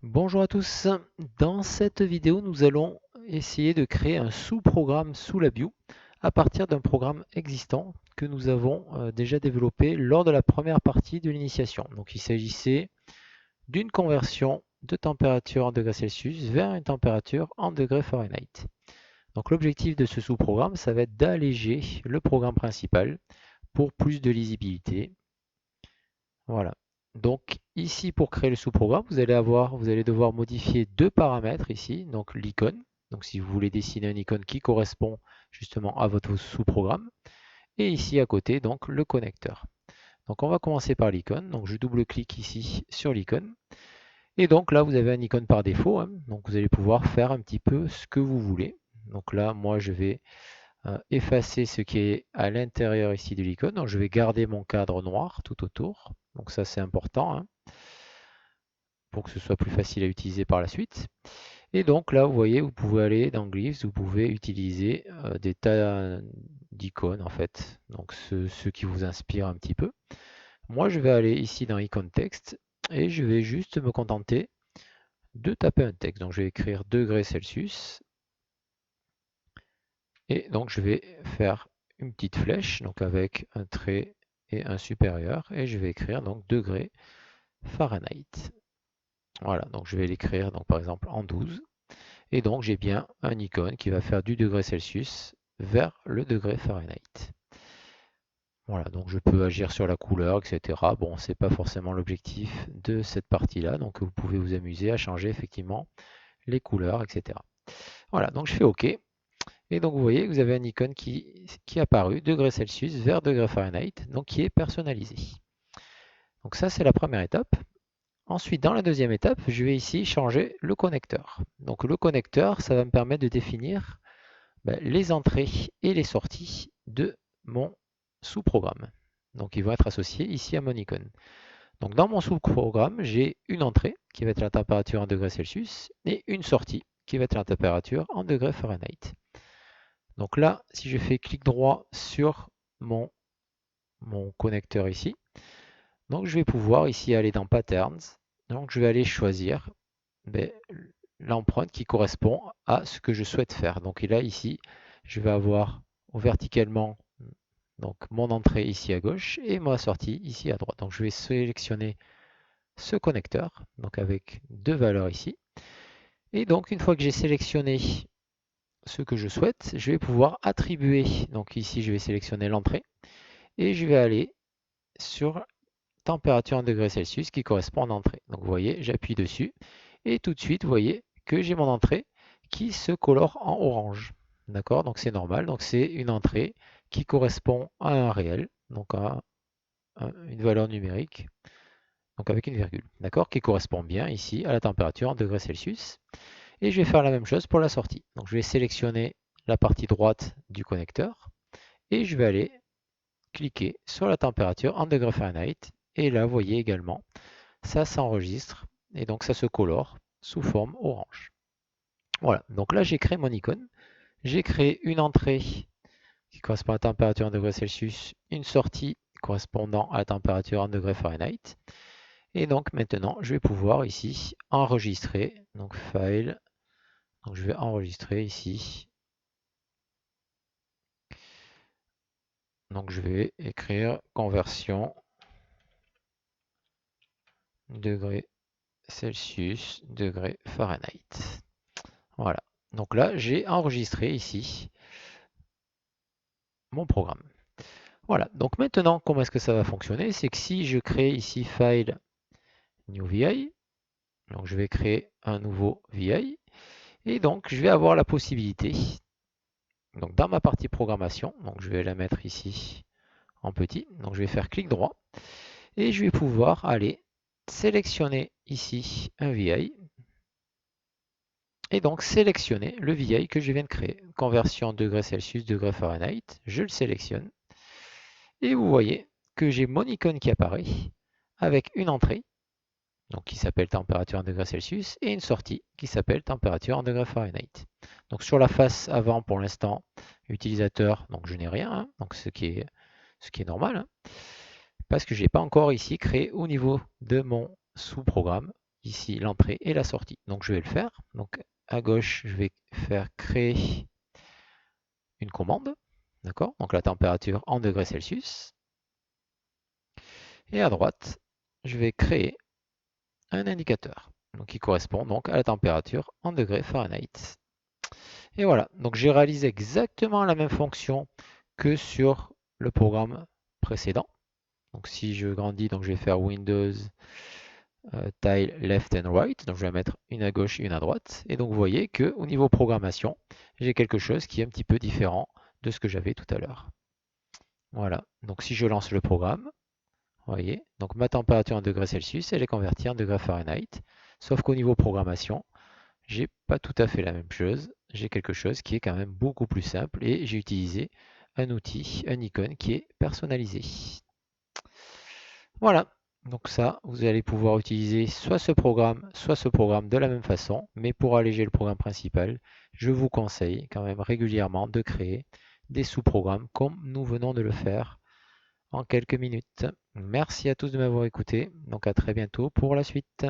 Bonjour à tous, dans cette vidéo nous allons essayer de créer un sous-programme sous LabVIEW à partir d'un programme existant que nous avons déjà développé lors de la première partie de l'initiation. Donc il s'agissait d'une conversion de température en degrés Celsius vers une température en degrés Fahrenheit. Donc l'objectif de ce sous-programme, ça va être d'alléger le programme principal pour plus de lisibilité. Voilà. Donc ici, pour créer le sous-programme, vous allez devoir modifier deux paramètres ici. Donc l'icône. Donc si vous voulez dessiner une icône qui correspond justement à votre sous-programme. Et ici à côté, donc le connecteur. Donc on va commencer par l'icône. Donc je double-clique ici sur l'icône. Et donc là, vous avez une icône par défaut, hein. Donc vous allez pouvoir faire un petit peu ce que vous voulez. Donc là, moi, je vais effacer ce qui est à l'intérieur ici de l'icône. Donc je vais garder mon cadre noir tout autour. Donc ça, c'est important, hein, pour que ce soit plus facile à utiliser par la suite. Et donc là, vous voyez, vous pouvez aller dans Glyphs, vous pouvez utiliser des tas d'icônes en fait, donc ceux qui vous inspirent un petit peu. Moi, je vais aller ici dans Icône texte et je vais juste me contenter de taper un texte. Donc je vais écrire degrés Celsius et donc je vais faire une petite flèche, donc avec un trait et un supérieur, et je vais écrire donc degrés Fahrenheit. Voilà, donc je vais l'écrire donc par exemple en 12. Et donc j'ai bien un icône qui va faire du degré Celsius vers le degré Fahrenheit. Voilà, donc je peux agir sur la couleur, etc. Bon, c'est pas forcément l'objectif de cette partie-là, donc vous pouvez vous amuser à changer effectivement les couleurs, etc. Voilà, donc je fais OK. Et donc vous voyez que vous avez un icône qui est apparu, degré Celsius vers degré Fahrenheit, donc qui est personnalisé. Donc ça, c'est la première étape. Ensuite, dans la deuxième étape, je vais ici changer le connecteur. Donc le connecteur, ça va me permettre de définir les entrées et les sorties de mon sous-programme. Donc ils vont être associés ici à mon icône. Donc dans mon sous-programme, j'ai une entrée qui va être la température en degrés Celsius et une sortie qui va être la température en degrés Fahrenheit. Donc là, si je fais clic droit sur mon, mon connecteur ici, donc je vais pouvoir ici aller dans Patterns. Donc je vais aller choisir l'empreinte qui correspond à ce que je souhaite faire. Donc là, ici, je vais avoir verticalement donc mon entrée ici à gauche et ma sortie ici à droite. Donc je vais sélectionner ce connecteur, donc avec deux valeurs ici. Et donc une fois que j'ai sélectionné ce que je souhaite, je vais pouvoir attribuer. Donc ici, je vais sélectionner l'entrée et je vais aller sur température en degrés Celsius qui correspond à l'entrée. Donc vous voyez, j'appuie dessus et tout de suite, vous voyez que j'ai mon entrée qui se colore en orange. D'accord? Donc c'est normal. Donc c'est une entrée qui correspond à un réel, donc à une valeur numérique, donc avec une virgule, d'accord? Qui correspond bien ici à la température en degrés Celsius. Et je vais faire la même chose pour la sortie. Donc je vais sélectionner la partie droite du connecteur et je vais aller cliquer sur la température en degrés Fahrenheit. Et là, vous voyez également, ça s'enregistre et donc ça se colore sous forme orange. Voilà, donc là j'ai créé mon icône. J'ai créé une entrée qui correspond à la température en degrés Celsius, une sortie correspondant à la température en degrés Fahrenheit. Et donc maintenant, je vais pouvoir ici enregistrer, donc File, donc je vais enregistrer ici. Donc je vais écrire conversion degrés Celsius, degrés Fahrenheit. Voilà. Donc là, j'ai enregistré ici mon programme. Voilà. Donc maintenant, comment est-ce que ça va fonctionner? C'est que si je crée ici File, New VI, donc je vais créer un nouveau VI, et donc je vais avoir la possibilité, donc dans ma partie programmation, donc je vais la mettre ici en petit, donc je vais faire clic droit, et je vais pouvoir aller sélectionner ici un VI, et donc sélectionner le VI que je viens de créer. Conversion degrés Celsius, degrés Fahrenheit, je le sélectionne. Et vous voyez que j'ai mon icône qui apparaît avec une entrée, donc qui s'appelle température en degrés Celsius, et une sortie qui s'appelle température en degrés Fahrenheit. Donc sur la face avant, pour l'instant, utilisateur, donc je n'ai rien, hein, donc ce qui est normal, hein, parce que je n'ai pas encore ici créé au niveau de mon sous-programme, ici l'entrée et la sortie. Donc je vais le faire. Donc à gauche, je vais faire créer une commande. D'accord? Donc la température en degrés Celsius. Et à droite, je vais créer un indicateur donc, qui correspond donc à la température en degrés Fahrenheit. Et voilà, donc j'ai réalisé exactement la même fonction que sur le programme précédent. Donc si je grandis, donc je vais faire Windows Tile Left and Right. Donc je vais mettre une à gauche et une à droite. Et donc vous voyez que au niveau programmation, j'ai quelque chose qui est un petit peu différent de ce que j'avais tout à l'heure. Voilà, donc si je lance le programme, vous voyez, donc ma température en degrés Celsius, elle est convertie en degrés Fahrenheit. Sauf qu'au niveau programmation, j'ai pas tout à fait la même chose. J'ai quelque chose qui est quand même beaucoup plus simple et j'ai utilisé un outil, un icône qui est personnalisé. Voilà, donc ça, vous allez pouvoir utiliser soit ce programme de la même façon, mais pour alléger le programme principal, je vous conseille quand même régulièrement de créer des sous-programmes comme nous venons de le faire en quelques minutes. Merci à tous de m'avoir écouté, donc à très bientôt pour la suite.